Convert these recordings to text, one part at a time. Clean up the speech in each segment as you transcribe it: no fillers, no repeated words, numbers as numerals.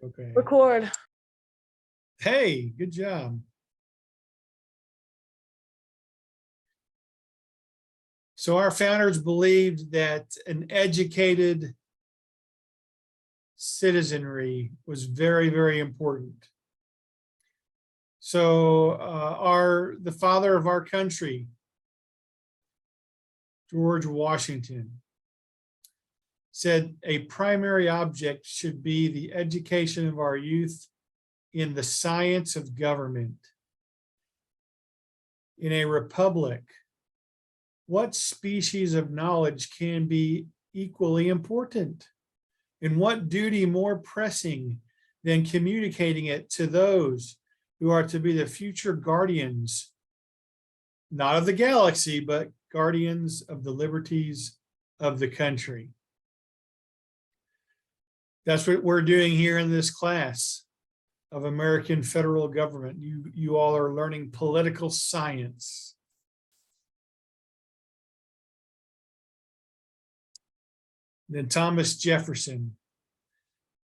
Okay. Record. Hey, good job. So our founders believed that an educated citizenry was very, very important. So the father of our country, George Washington, said a primary object should be the education of our youth in the science of government. In a republic, what species of knowledge can be equally important? And what duty more pressing than communicating it to those who are to be the future guardians, not of the galaxy, but guardians of the liberties of the country? That's what we're doing here in this class of American federal government. You all are learning political science. Then Thomas Jefferson.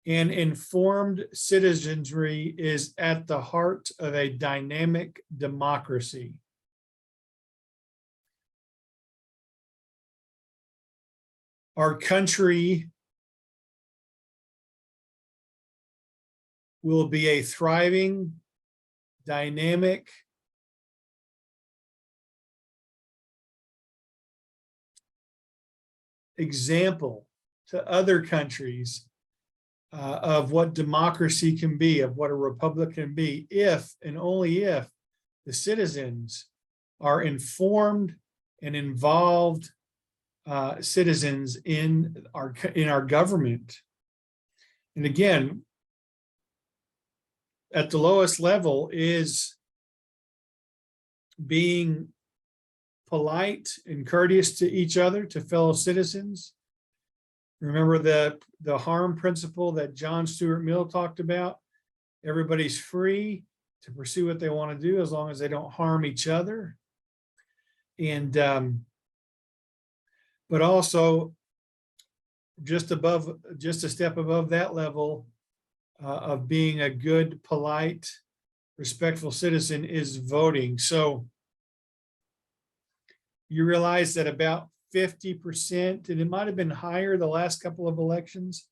An informed citizenry is at the heart of a dynamic democracy. Our country will be a thriving, dynamic, example to other countries of what democracy can be, of what a republic can be, if and only if the citizens are informed and involved citizens in our government. And again, at the lowest level is being polite and courteous to each other, to fellow citizens. Remember the harm principle that John Stuart Mill talked about? Everybody's free to pursue what they want to do as long as they don't harm each other. And but also just a step above that level of being a good, polite, respectful citizen is voting. So you realize that about 50%, and it might have been higher the last couple of elections,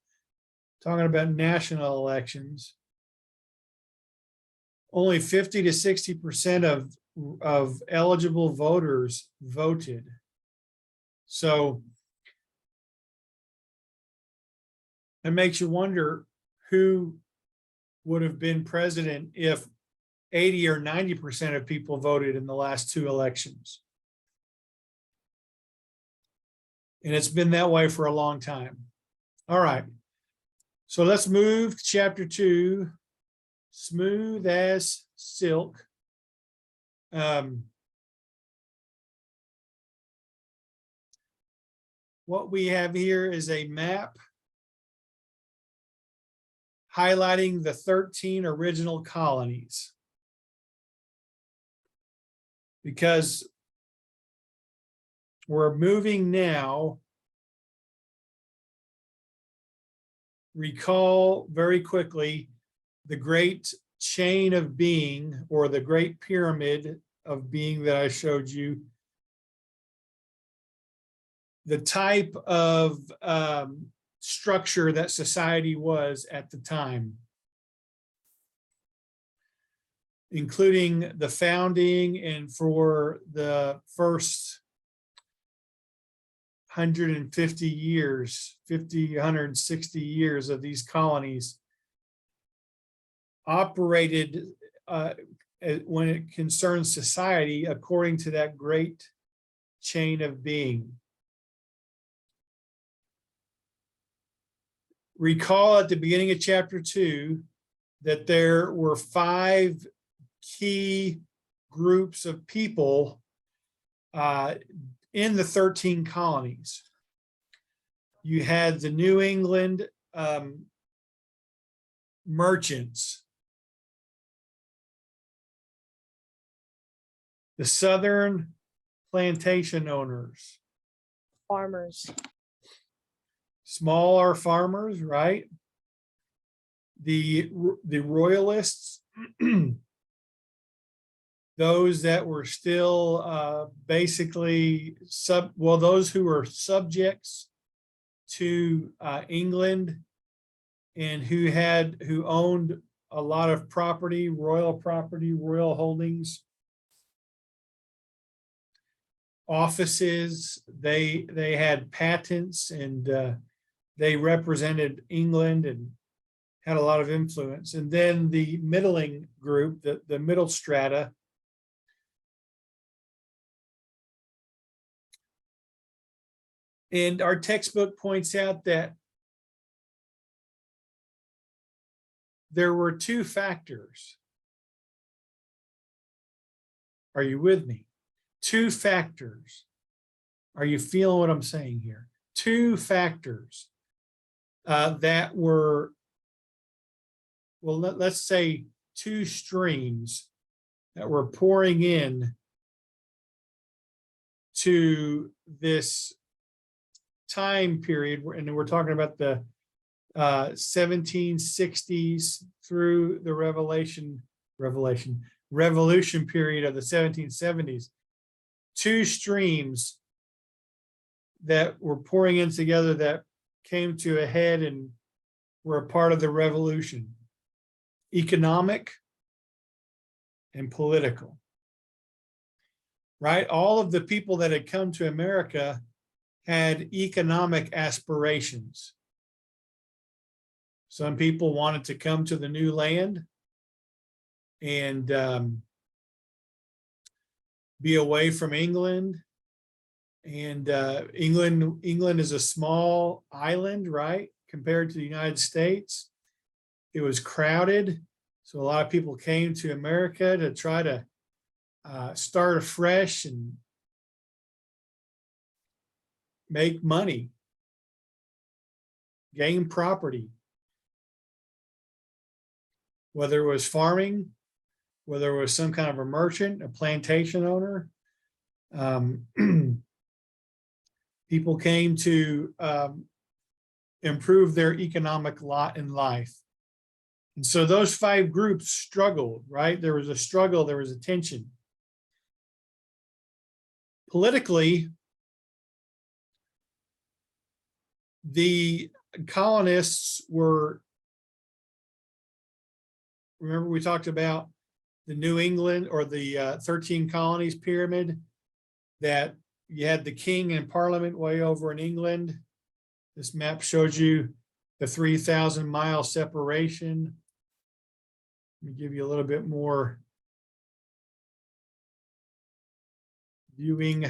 talking about national elections, only 50 to 60% of eligible voters voted. So it makes you wonder who would have been president if 80 or 90% of people voted in the last two elections. And it's been that way for a long time. All right. So let's move to chapter 2, smooth as silk. What we have here is a map highlighting the 13 original colonies. Because we're moving now, recall very quickly the great chain of being, or the great pyramid of being that I showed you. The type of structure that society was at the time, including the founding and for the first 150 years, 160 years of these colonies operated when it concerns society according to that great chain of being. Recall at the beginning of chapter 2 that there were 5 key groups of people in the 13 colonies. You had the New England merchants, the Southern plantation owners, Farmers. smaller farmers, right? the royalists, those that were still basically those who were subjects to England and who owned a lot of property, royal holdings, offices. They had patents, and they represented England and had a lot of influence. And then the middling group, the middle strata, and our textbook points out that there were two factors. Are you with me? Two factors. Are you feeling what I'm saying here? Two factors that were, well, let's say two streams that were pouring in to this time period, and we're talking about the 1760s through the revolution period of the 1770s. Two streams that were pouring in together that came to a head and were a part of the revolution: economic and political. Right? All of the people that had come to America had economic aspirations. Some people wanted to come to the new land and be away from England. And England is a small island, right, compared to the United States. It was crowded, so a lot of people came to America to try to start afresh and make money, gain property, whether it was farming, whether it was some kind of a merchant, a plantation owner. People came to improve their economic lot in life. And so those five groups struggled, right? There was a struggle, there was a tension. Politically, the colonists were, remember we talked about the New England or the 13 colonies pyramid, that you had the king and parliament way over in England. This map shows you the 3,000-mile separation. Let me give you a little bit more viewing.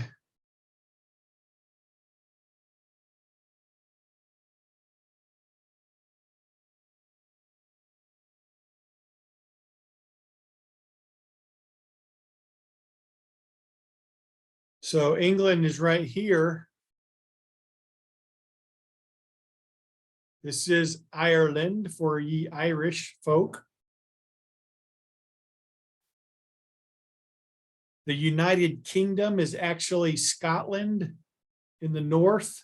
So England is right here. This is Ireland for ye Irish folk. The United Kingdom is actually Scotland in the north.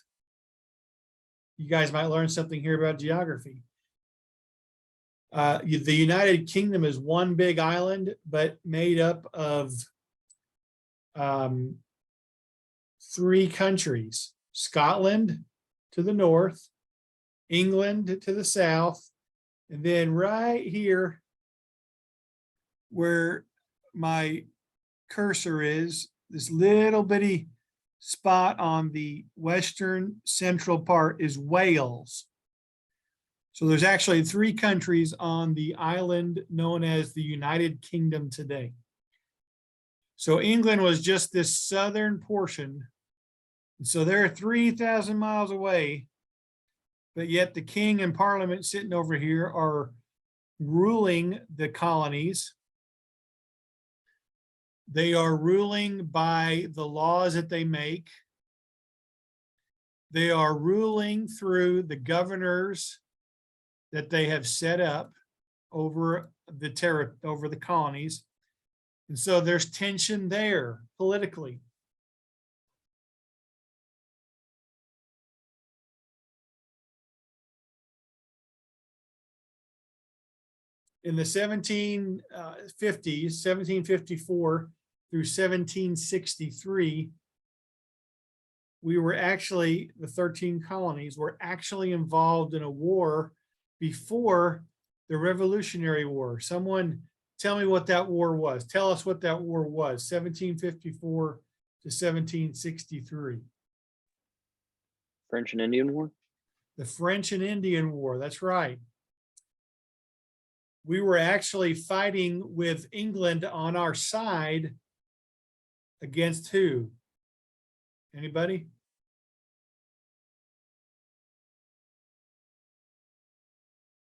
You guys might learn something here about geography. The United Kingdom is one big island, but made up of three countries: Scotland to the north, England to the south, and then right here where my cursor is, this little bitty spot on the western central part is Wales. So there's actually three countries on the island known as the United Kingdom today. So England was just this southern portion. So they're 3,000 miles away, but yet the king and parliament sitting over here are ruling the colonies. They are ruling by the laws that they make. They are ruling through the governors that they have set up over the colonies. And so there's tension there politically. in the 1750s, 1754 through 1763, we were actually, the 13 colonies were actually involved in a war before the Revolutionary War. Someone tell me what that war was. Tell us what that war was, 1754 to 1763. French and Indian War? The French and Indian War, that's right. We were actually fighting with England on our side against who? Anybody?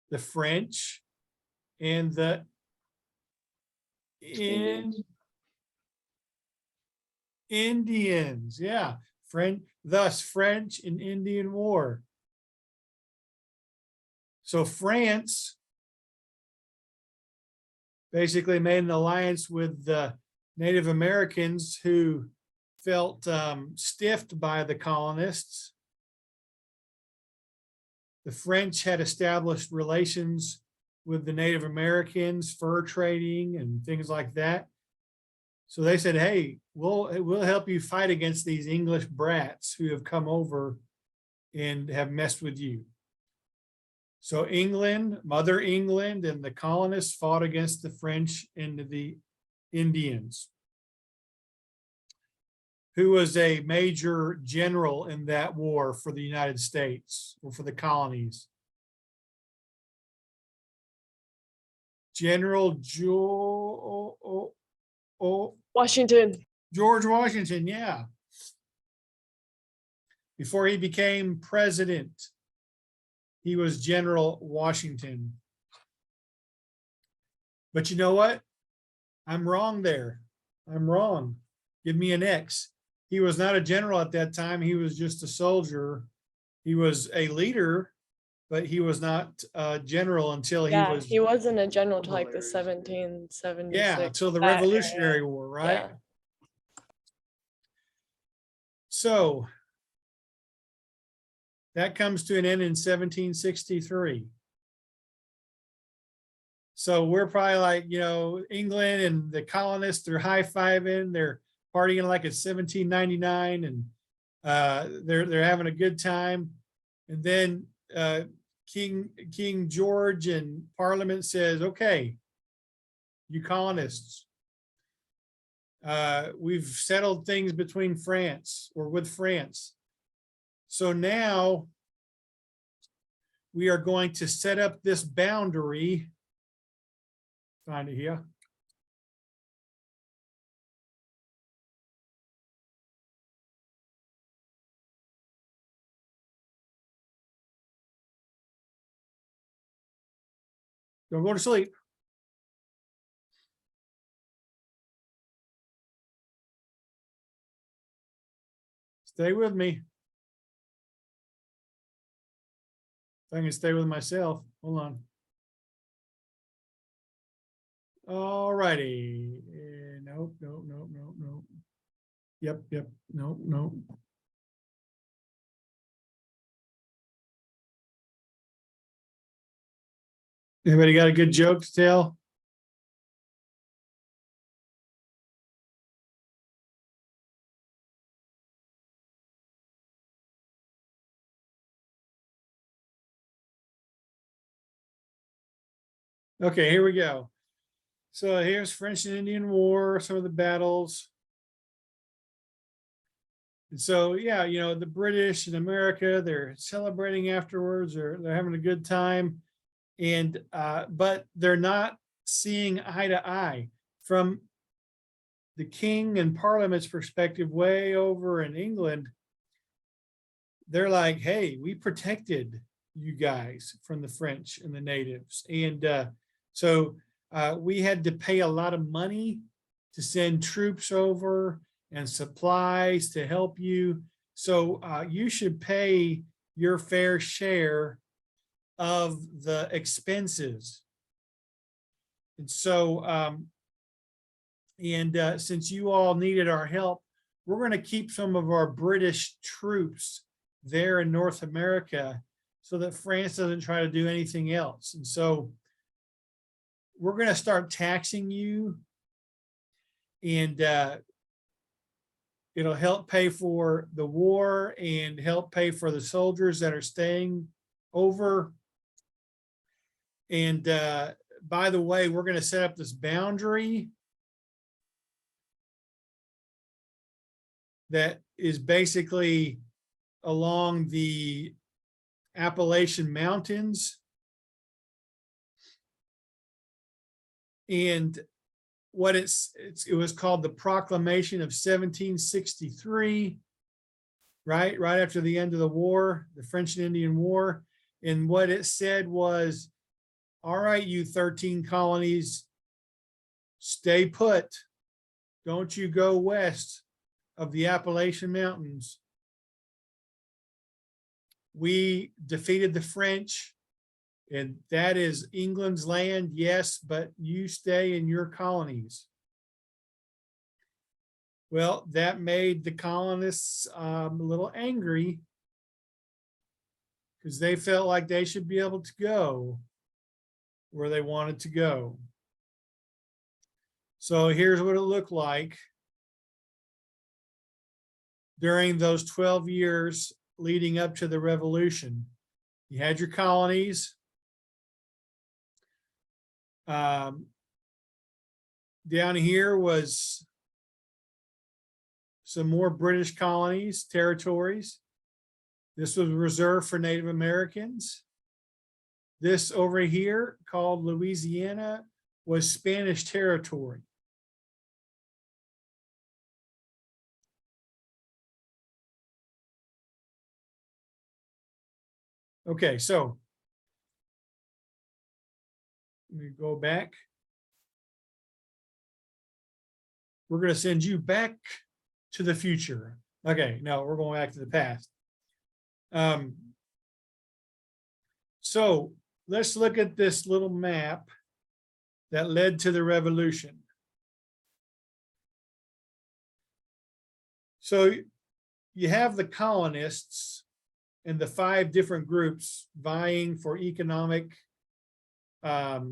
The French and the Indians. Yeah, thus French and Indian War. So France basically made an alliance with the Native Americans who felt stiffed by the colonists. The French had established relations with the Native Americans, fur trading and things like that. So they said, hey, we'll help you fight against these English brats who have come over and have messed with you. So England, Mother England, and the colonists fought against the French and the Indians. Who was a major general in that war for the United States or for the colonies? General Washington. George Washington, yeah. Before he became president, he was General Washington. But you know what? I'm wrong there. I'm wrong. Give me an X. He was not a general at that time. He was just a soldier. He was a leader, but he was not a general until He wasn't a general until like the 1776. Yeah, until the Revolutionary War, right? Yeah. So that comes to an end in 1763. So we're probably like, England and the colonists, they're high-fiving, they're partying like it's 1799, and they're having a good time. And then King George and Parliament says, okay, you colonists, we've settled things between France or with France. So now we are going to set up this boundary. Find it here. Don't go to sleep. Stay with me. If I can stay with myself. Hold on. All righty. Nope. Yep. Nope. Anybody got a good joke to tell? Okay, here we go. So here's French and Indian War, some of the battles. And so, yeah, the British and America, they're celebrating afterwards, or they're having a good time. And but they're not seeing eye to eye from the king and Parliament's perspective. Way over in England, they're like, hey, we protected you guys from the French and the natives, and so we had to pay a lot of money to send troops over and supplies to help you, so you should pay your fair share of the expenses. And so since you all needed our help, we're going to keep some of our British troops there in North America so that France doesn't try to do anything else. And so we're going to start taxing you, and it'll help pay for the war and help pay for the soldiers that are staying over. And by the way, we're going to set up this boundary that is basically along the Appalachian Mountains. And what it was called the Proclamation of 1763, right after the end of the war, the French and Indian War. And what it said was, all right, you 13 colonies, stay put. Don't you go west of the Appalachian Mountains. We defeated the French, and that is England's land, yes, but you stay in your colonies. Well, that made the colonists a little angry, because they felt like they should be able to go where they wanted to go. So here's what it looked like during those 12 years leading up to the revolution. You had your colonies. Down here was some more British colonies, territories. This was reserved for Native Americans. This over here, called Louisiana, was Spanish territory. Okay, so let me go back. We're going to send you back to the future. Okay, no, we're going back to the past. So let's look at this little map that led to the revolution. So you have the colonists and the 5 different groups vying for economic, for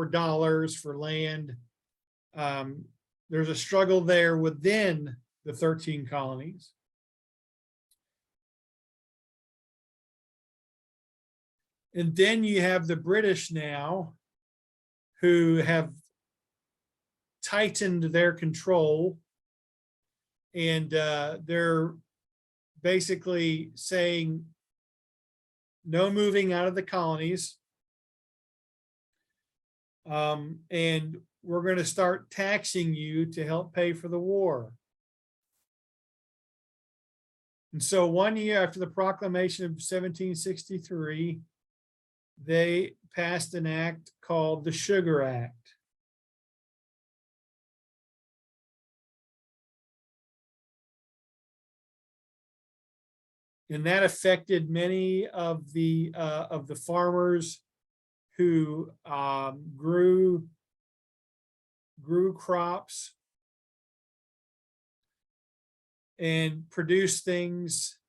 dollars, for land. There's a struggle there within the 13 colonies. And then you have the British now, who have tightened their control, and they're basically saying no moving out of the colonies, and we're going to start taxing you to help pay for the war. And so 1 year after the Proclamation of 1763, they passed an act called the Sugar Act. And that affected many of the farmers who grew crops and produced things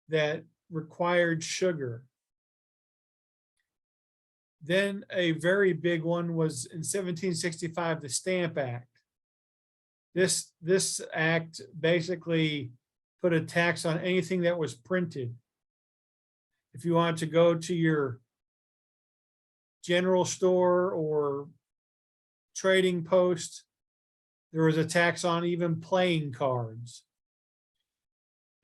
that required sugar. Then a very big one was in 1765, the Stamp Act. This act basically put a tax on anything that was printed. If you wanted to go to your general store or trading post, there was a tax on even playing cards,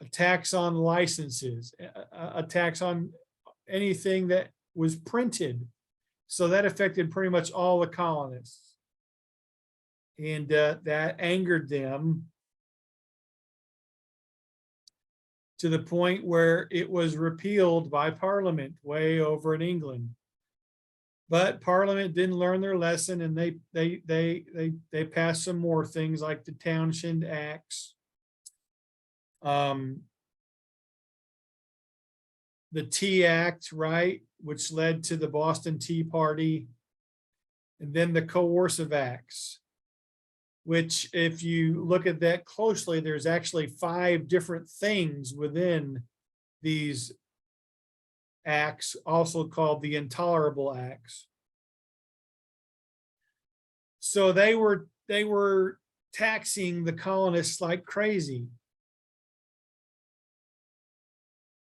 a tax on licenses, a tax on anything that was printed. So that affected pretty much all the colonists. And that angered them to the point where it was repealed by Parliament way over in England. But Parliament didn't learn their lesson, and they passed some more things like the Townshend Acts. The Tea Act, right, which led to the Boston Tea Party, and then the Coercive Acts, which, if you look at that closely, there's actually 5 different things within these acts, also called the Intolerable Acts. So they were taxing the colonists like crazy.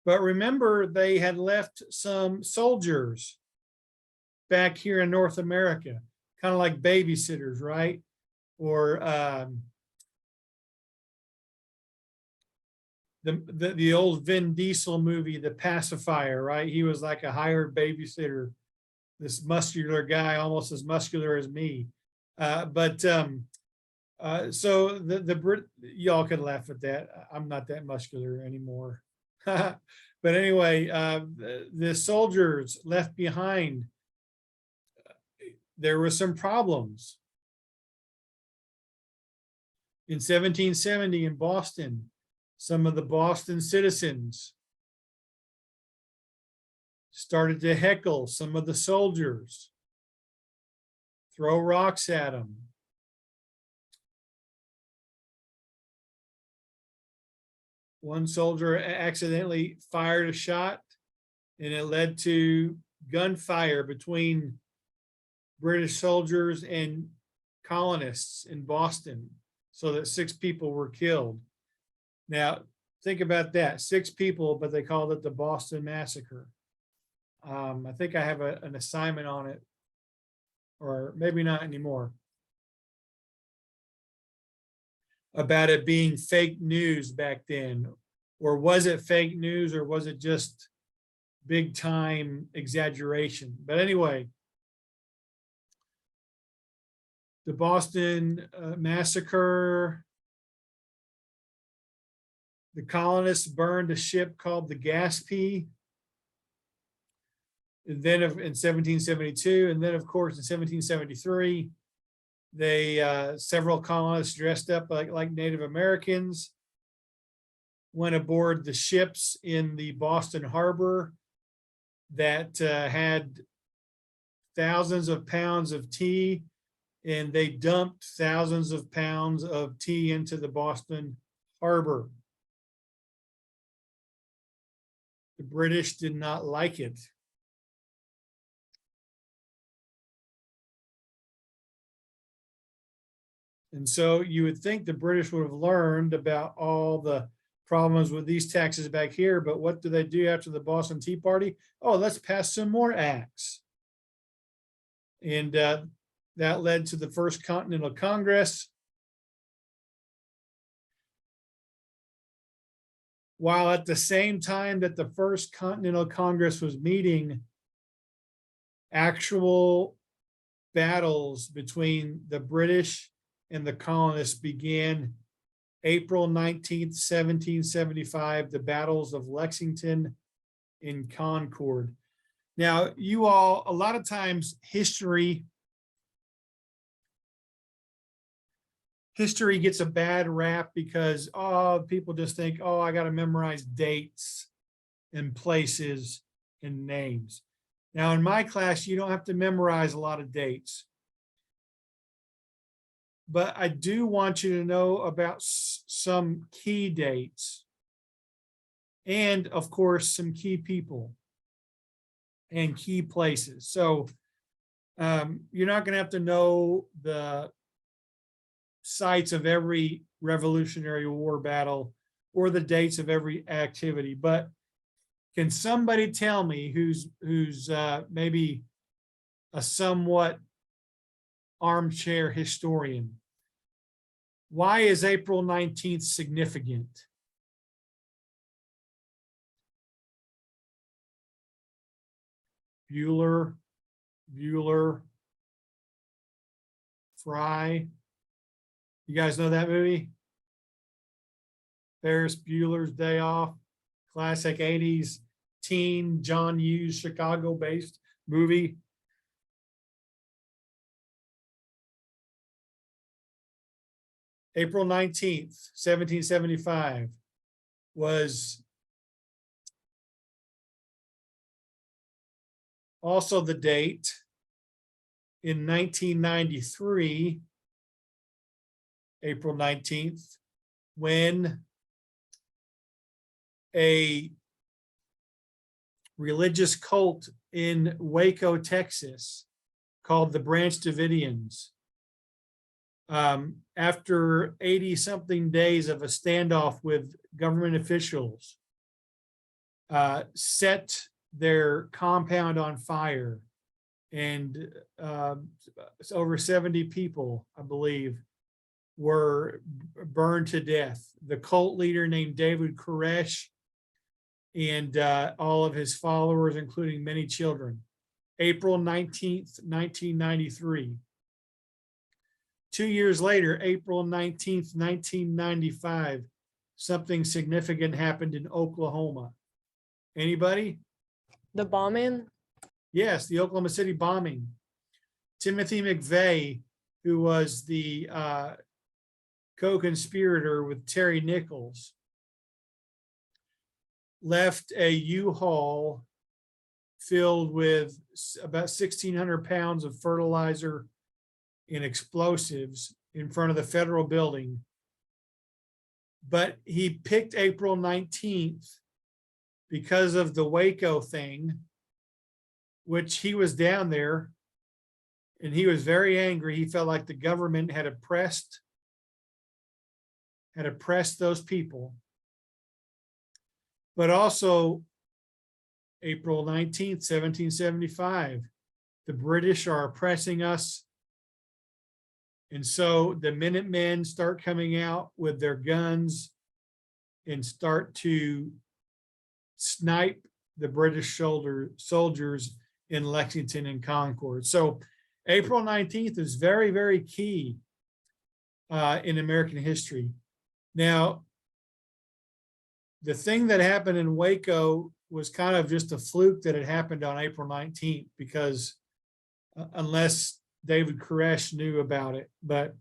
But remember, they had left some soldiers back here in North America, kind of like babysitters, right? Or the old Vin Diesel movie, The Pacifier, right? He was like a hired babysitter, this muscular guy, almost as muscular as me. So the Brit, y'all can laugh at that. I'm not that muscular anymore. But anyway, the soldiers left behind, there were some problems. In 1770 in Boston, some of the Boston citizens started to heckle some of the soldiers, throw rocks at them. One soldier accidentally fired a shot, and it led to gunfire between British soldiers and colonists in Boston, so that 6 people were killed. Now, think about that, 6 people, but they called it the Boston Massacre. I think I have an assignment on it, or maybe not anymore, about it being fake news back then. Or was it fake news, or was it just big time exaggeration? But anyway, the Boston Massacre, the colonists burned a ship called the Gaspee. And then in 1772, and then of course in 1773, they several colonists dressed up like Native Americans went aboard the ships in the Boston Harbor that had thousands of pounds of tea, and they dumped thousands of pounds of tea into the Boston Harbor. The British did not like it. And so you would think the British would have learned about all the problems with these taxes back here, but what do they do after the Boston Tea Party? Oh, let's pass some more acts. And that led to the First Continental Congress. While at the same time that the First Continental Congress was meeting, actual battles between the British and the colonists began April 19th, 1775, the battles of Lexington and Concord. Now, you all, a lot of times history gets a bad rap because, oh, people just think, oh, I got to memorize dates and places and names. Now, in my class, you don't have to memorize a lot of dates. But I do want you to know about some key dates and, of course, some key people and key places. So you're not going to have to know the sites of every Revolutionary War battle or the dates of every activity, but can somebody tell me who's maybe a somewhat armchair historian, why is April 19th significant? Bueller, Fry. You guys know that movie? Ferris Bueller's Day Off, classic 80s teen John Hughes Chicago-based movie. April 19th, 1775 was also the date in 1993, April 19th, when a religious cult in Waco, Texas, called the Branch Davidians After 80-something days of a standoff with government officials, set their compound on fire, and over 70 people, I believe, were burned to death. The cult leader named David Koresh and all of his followers, including many children. April 19th, 1993. 2 years later, April 19th, 1995, something significant happened in Oklahoma. Anybody? The bombing? Yes, the Oklahoma City bombing. Timothy McVeigh, who was the co-conspirator with Terry Nichols, left a U-Haul filled with about 1,600 pounds of fertilizer and explosives in front of the federal building. But he picked April 19th because of the Waco thing, which he was down there and he was very angry. He felt like the government had oppressed those people. But also April 19th, 1775, the British are oppressing us. And so the Minutemen start coming out with their guns and start to snipe the British soldiers in Lexington and Concord. So April 19th is very, very key in American history. Now, the thing that happened in Waco was kind of just a fluke that it happened on April 19th, because unless David Koresh knew about it, but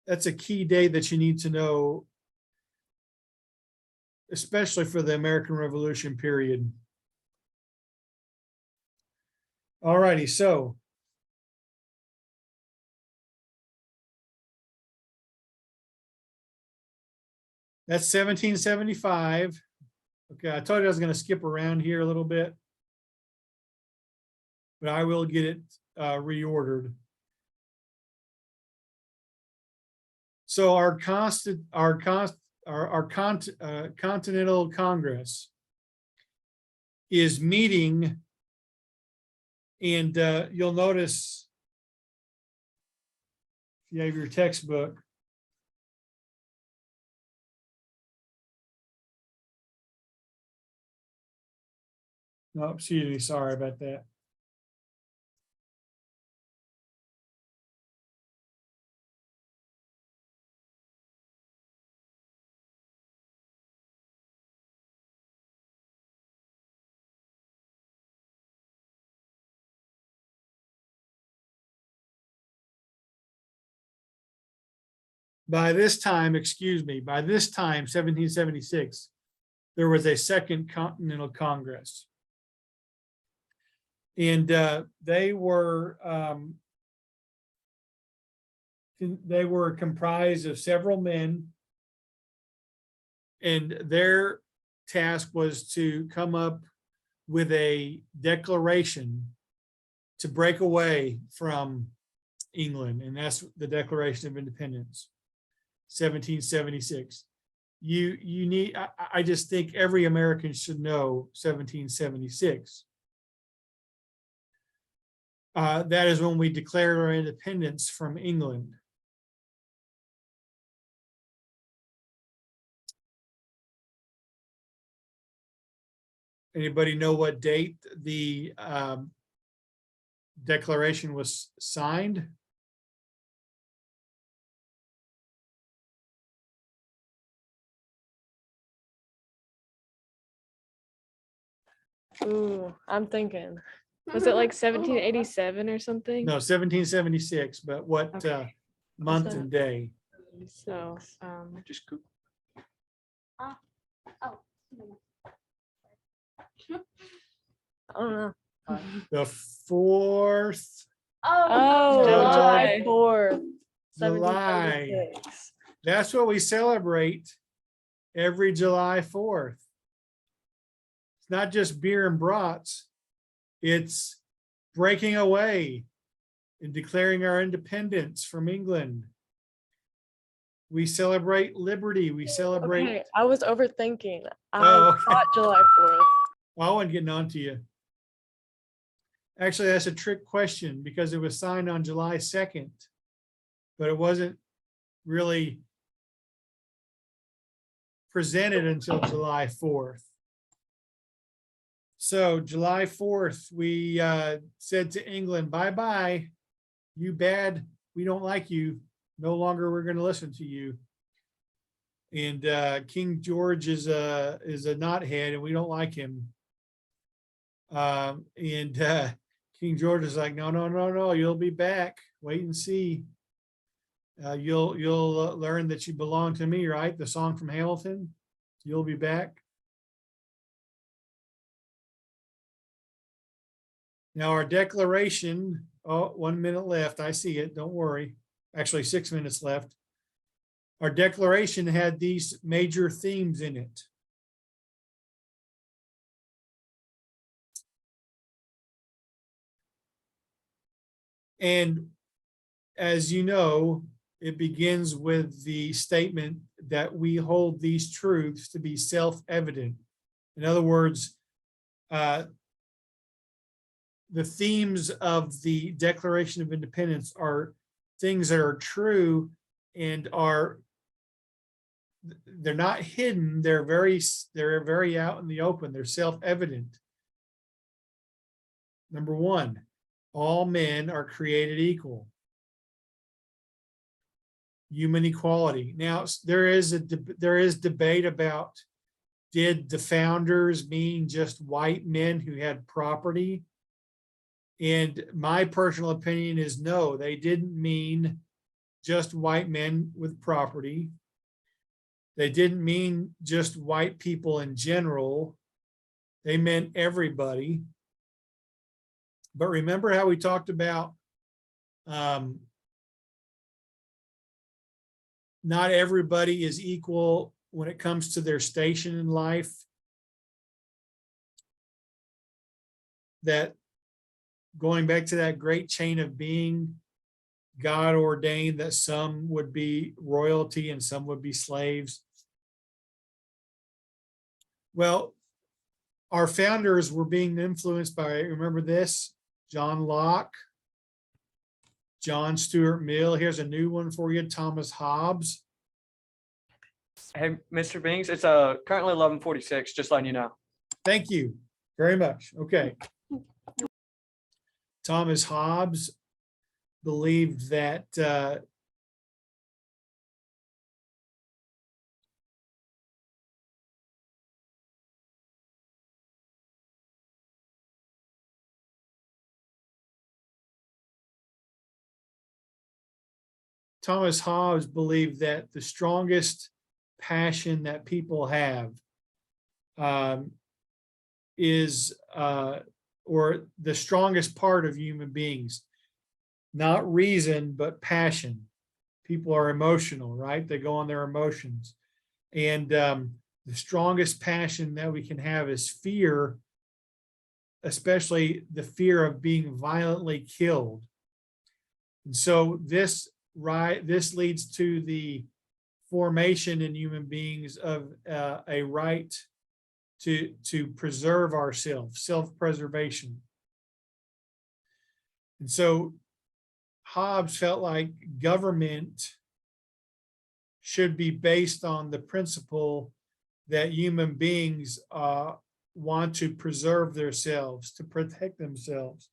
that's a key date that you need to know, especially for the American Revolution period. All righty, so that's 1775. Okay, I told you I was going to skip around here a little bit, but I will get it reordered. So our Continental Congress is meeting, and you'll notice, if you have your textbook, no, excuse me, sorry about that. By this time, excuse me, by this time, 1776, there was a Second Continental Congress. And they were comprised of several men, and their task was to come up with a declaration to break away from England, and that's the Declaration of Independence, 1776. You need, I just think every American should know 1776. That is when we declared our independence from England. Anybody know what date the declaration was signed? Ooh, I'm thinking. Was it like 1787 or something? No, 1776, but what Okay. month that? and day? So, Just go. I don't know. The 4th Oh, July. July 4th, July. 1776. That's what we celebrate every July 4th. It's not just beer and brats. It's breaking away in declaring our independence from England. We celebrate liberty. We celebrate. Okay, I was overthinking. I Oh, okay. thought July 4th. Well, I wasn't getting on to you. Actually, that's a trick question because it was signed on July 2nd, but it wasn't really presented until July 4th. So July 4th, we said to England, bye-bye, you bad, we don't like you. No longer we're going to listen to you. And King George is a knothead and we don't like him. King George is like, no, you'll be back. Wait and see. You'll learn that you belong to me, right? The song from Hamilton, you'll be back. Now our declaration, 1 minute left. I see it, don't worry. Actually 6 minutes left. Our declaration had these major themes in it. And as you know, it begins with the statement that we hold these truths to be self-evident. In other words, the themes of the Declaration of Independence are things that are true and they're not hidden. They're very out in the open. They're self-evident. Number one, all men are created equal. Human equality. Now there is debate about, did the founders mean just white men who had property? And my personal opinion is no, they didn't mean just white men with property. They didn't mean just white people in general. They meant everybody. But remember how we talked about not everybody is equal when it comes to their station in life. That going back to that great chain of being, God ordained that some would be royalty and some would be slaves. Well, our founders were being influenced by, remember this, John Locke, John Stuart Mill. Here's a new one for you, Thomas Hobbes. Hey, Mr. Bings, it's currently 11:46, just letting you know. Thank you very much. Okay. Thomas Hobbes believed that Thomas Hobbes believed that the strongest passion that people have is, or the strongest part of human beings, not reason, but passion. People are emotional, right? They go on their emotions. And the strongest passion that we can have is fear, especially the fear of being violently killed. And so this leads to the formation in human beings of a right to preserve ourselves, self-preservation. And so Hobbes felt like government should be based on the principle that human beings want to preserve themselves, to protect themselves.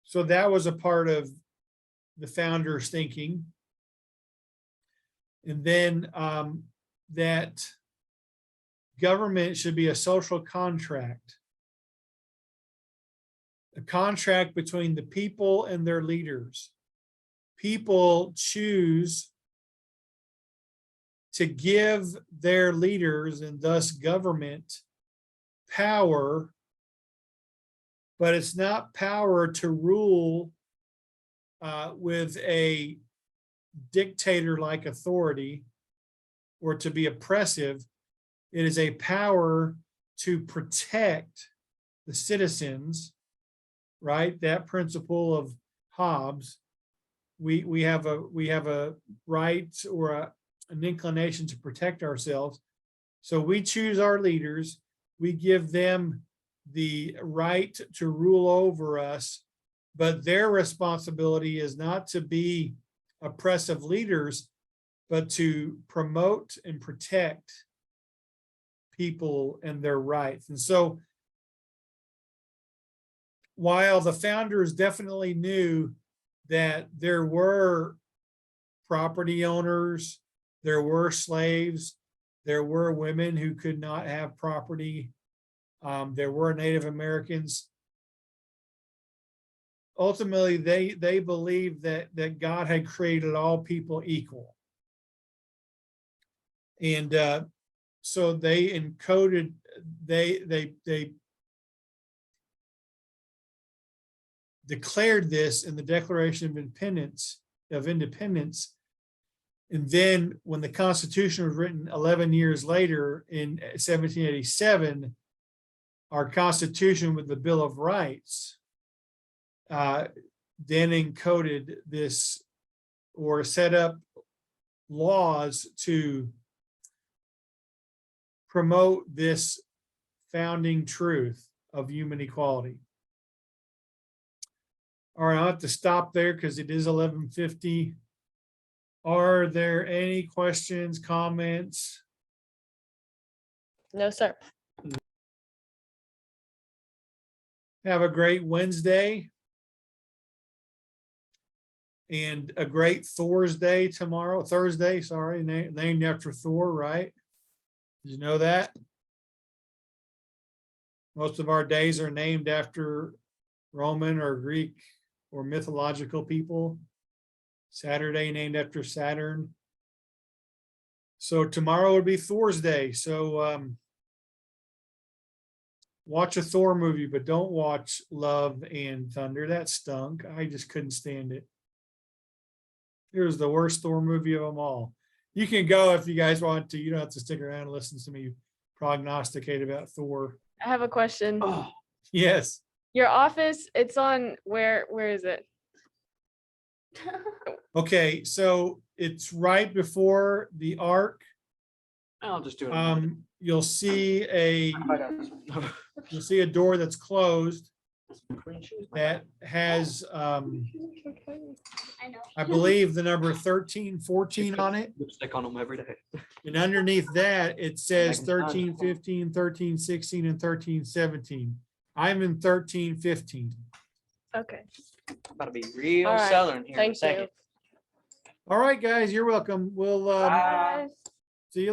So that was a part of the founders' thinking. And then that government should be a social contract, a contract between the people and their leaders. People choose to give their leaders, and thus government, power, but it's not power to rule with a dictator-like authority or to be oppressive. It is a power to protect the citizens, right? That principle of Hobbes, we have a right or an inclination to protect ourselves. So we choose our leaders, we give them the right to rule over us, but their responsibility is not to be oppressive leaders, but to promote and protect people and their rights. And so while the founders definitely knew that there were property owners, there were slaves, there were women who could not have property, there were Native Americans. Ultimately, they believed that God had created all people equal. And so they encoded, they declared this in the Declaration of Independence. And then when the Constitution was written 11 years later in 1787, our Constitution with the Bill of Rights then encoded this or set up laws to promote this founding truth of human equality. All right, I'll have to stop there because it is 11:50. Are there any questions, comments? No, sir. Have a great Wednesday. And a great Thursday, sorry, named after Thor, right? Did you know that? Most of our days are named after Roman or Greek or mythological people. Saturday named after Saturn. So tomorrow would be Thursday. So watch a Thor movie, but don't watch Love and Thunder. That stunk. I just couldn't stand it. It was the worst Thor movie of them all. You can go if you guys want to. You don't have to stick around and listen to me prognosticate about Thor. I have a question. Oh, Yes. Your office, it's on where is it? Okay, so it's right before the ark. I'll just do it. You'll see a door that's closed that has I know. I believe the number 1314 on it. Lipstick on them every day. And underneath that, it says Making time. 1315, 1316, and 1317. I'm in 1315. Okay. About to be real All right, southern here in a thank you. second. All right, guys, you're welcome. We'll Bye. see you later.